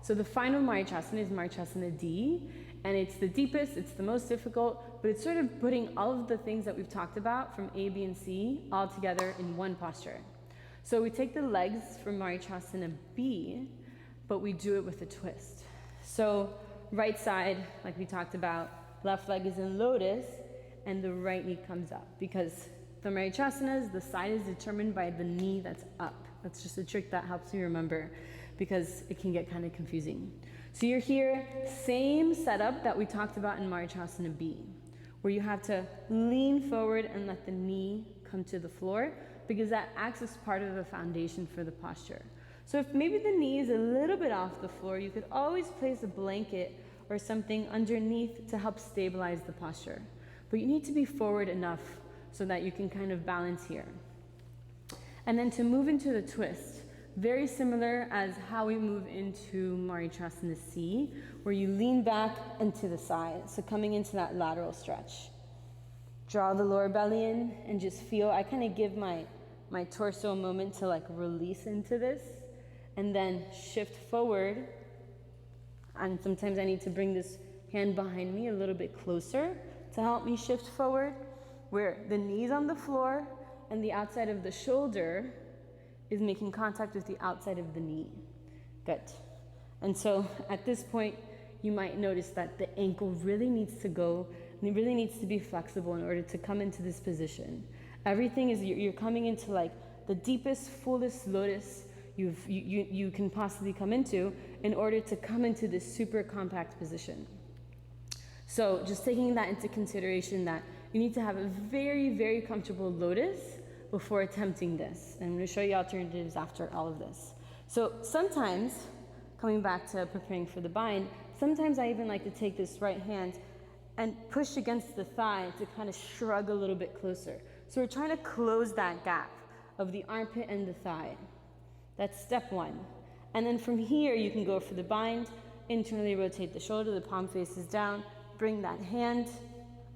So the final Marichasana is Marichasana D, and it's the deepest, it's the most difficult, but it's sort of putting all of the things that we've talked about from A, B, and C all together in one posture. So we take the legs from Marichasana B, but we do it with a twist. So right side, like we talked about, left leg is in lotus, and the right knee comes up, because the Marichasanas, the side is determined by the knee that's up. That's just a trick that helps you remember, because it can get kind of confusing. So you're here, same setup that we talked about in Marichasana B, where you have to lean forward and let the knee come to the floor, because that acts as part of the foundation for the posture. So if maybe the knee is a little bit off the floor, you could always place a blanket or something underneath to help stabilize the posture. But you need to be forward enough so that you can kind of balance here. And then to move into the twist, very similar as how we move into Marichasana C, where you lean back and to the side. So coming into that lateral stretch. Draw the lower belly in and just feel, I kind of give my torso a moment to like release into this, and then shift forward. And sometimes I need to bring this hand behind me a little bit closer to help me shift forward, where the knee's on the floor and the outside of the shoulder is making contact with the outside of the knee. Good. And so at this point, you might notice that the ankle really needs to go, and it really needs to be flexible in order to come into this position. Everything is, you're coming into like the deepest, fullest lotus you can possibly come into in order to come into this super compact position. So just taking that into consideration, that you need to have a very, very comfortable lotus before attempting this. And I'm going to show you alternatives after all of this. So sometimes, coming back to preparing for the bind, sometimes I even like to take this right hand and push against the thigh to kind of shrug a little bit closer. So we're trying to close that gap of the armpit and the thigh. That's step one. And then from here, you can go for the bind, internally rotate the shoulder, the palm faces down, bring that hand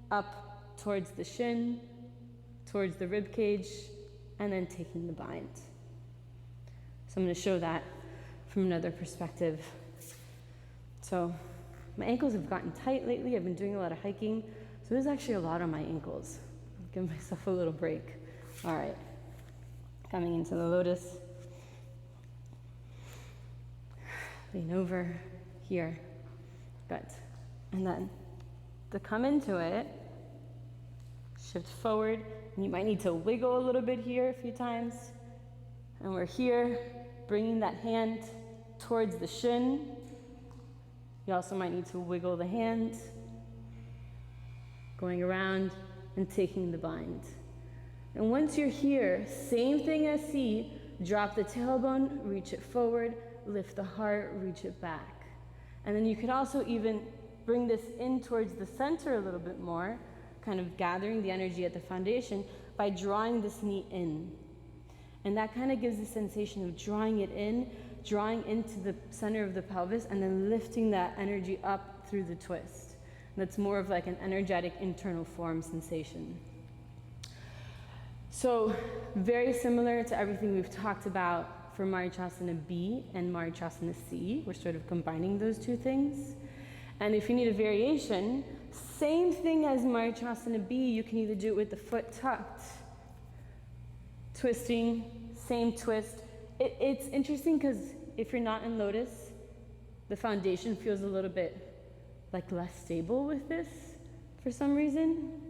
up towards the shin, towards the rib cage, and then taking the bind. So I'm going to show that from another perspective. So my ankles have gotten tight lately. I've been doing a lot of hiking, so there's actually a lot on my ankles. I'll give myself a little break. All right, coming into the lotus. Lean over here. Good. And then to come into it, shift forward. And you might need to wiggle a little bit here a few times. And we're here, bringing that hand towards the shin. You also might need to wiggle the hand, going around and taking the bind. And once you're here, same thing as C, drop the tailbone, reach it forward, lift the heart, reach it back. And then you could also even bring this in towards the center a little bit more, kind of gathering the energy at the foundation by drawing this knee in. And that kind of gives the sensation of drawing it in, drawing into the center of the pelvis, and then lifting that energy up through the twist. And that's more of like an energetic internal form sensation. So very similar to everything we've talked about for Marichasana B and Marichasana C. We're sort of combining those two things. And if you need a variation, same thing as Marichasana B, you can either do it with the foot tucked, twisting, same twist. It's interesting because if you're not in lotus, the foundation feels a little bit like less stable with this for some reason,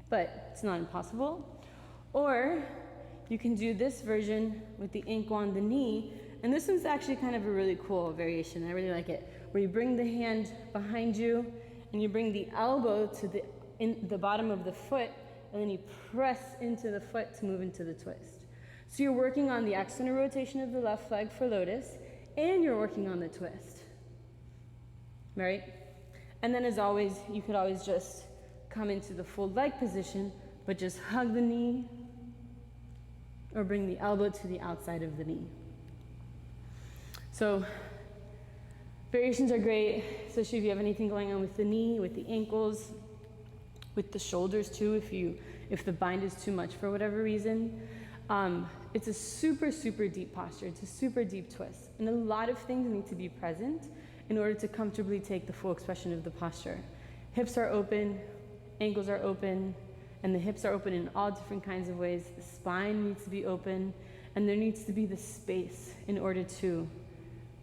but it's not impossible. Or you can do this version with the ankle on the knee, and this one's actually kind of a really cool variation. I really like it, where you bring the hand behind you and you bring the elbow to the bottom of the foot, and then you press into the foot to move into the twist. So you're working on the external rotation of the left leg for lotus, and you're working on the twist, right? And then as always, you could always just come into the full leg position, but just hug the knee, or bring the elbow to the outside of the knee. So variations are great, especially if you have anything going on with the knee, with the ankles, with the shoulders too, if the bind is too much for whatever reason. It's a super, super deep posture. It's a super deep twist. And a lot of things need to be present in order to comfortably take the full expression of the posture. Hips are open, ankles are open, and the hips are open in all different kinds of ways. The spine needs to be open, and there needs to be the space in order to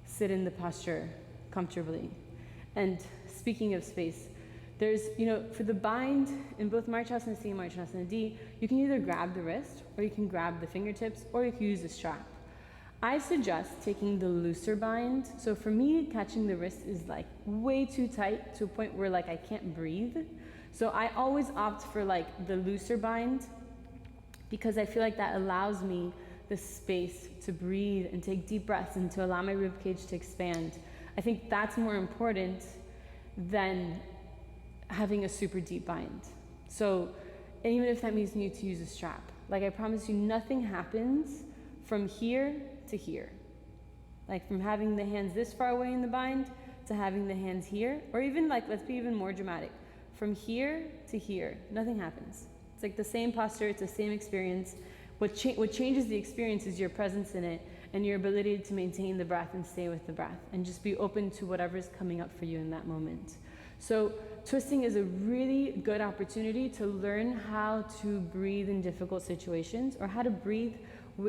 sit in the posture comfortably. And speaking of space, there's, for the bind in both Marichasana C and Marichasana D, you can either grab the wrist, or you can grab the fingertips, or you can use a strap. I suggest taking the looser bind. So for me, catching the wrist is like way too tight to a point where like I can't breathe. So I always opt for like the looser bind, because I feel like that allows me the space to breathe and take deep breaths and to allow my ribcage to expand. I think that's more important than having a super deep bind. So, and even if that means you need to use a strap, like I promise you, nothing happens from here to here. Like from having the hands this far away in the bind to having the hands here, or even like, let's be even more dramatic. From here to here, nothing happens. It's like the same posture, it's the same experience. What changes the experience is your presence in it and your ability to maintain the breath and stay with the breath and just be open to whatever's coming up for you in that moment. So twisting is a really good opportunity to learn how to breathe in difficult situations, or how to breathe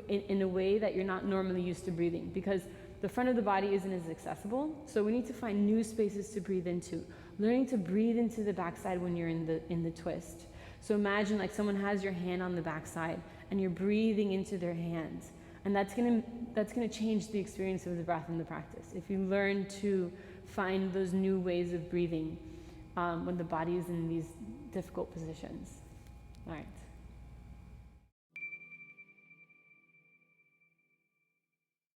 in a way that you're not normally used to breathing, because the front of the body isn't as accessible. So we need to find new spaces to breathe into. Learning to breathe into the backside when you're in the twist. So imagine like someone has your hand on the backside and you're breathing into their hands. And that's gonna change the experience of the breath in the practice. If you learn to find those new ways of breathing when the body is in these difficult positions. All right.